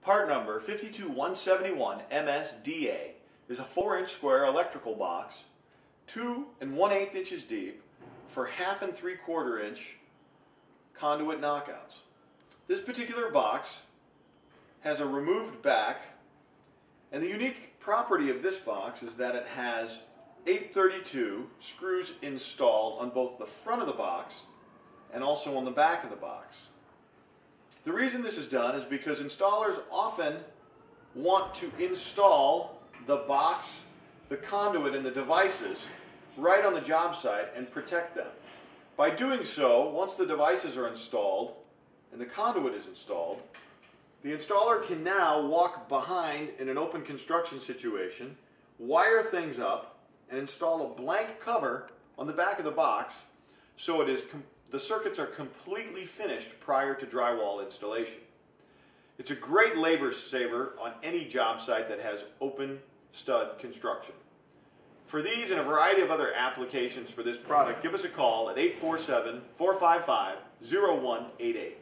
Part number 52171 MSDA is a 4-inch square electrical box, 2 1/8 inches deep for 1/2 3/4 inch conduit knockouts. This particular box has a removed back, and the unique property of this box is that it has 832 screws installed on both the front of the box and also on the back of the box. The reason this is done is because installers often want to install the box, the conduit, and the devices right on the job site and protect them. By doing so, once the devices are installed and the conduit is installed, the installer can now walk behind in an open construction situation, wire things up, and install a blank cover on the back of the box so the circuits are completely finished prior to drywall installation. It's a great labor saver on any job site that has open stud construction. For these and a variety of other applications for this product, give us a call at 847-455-0188.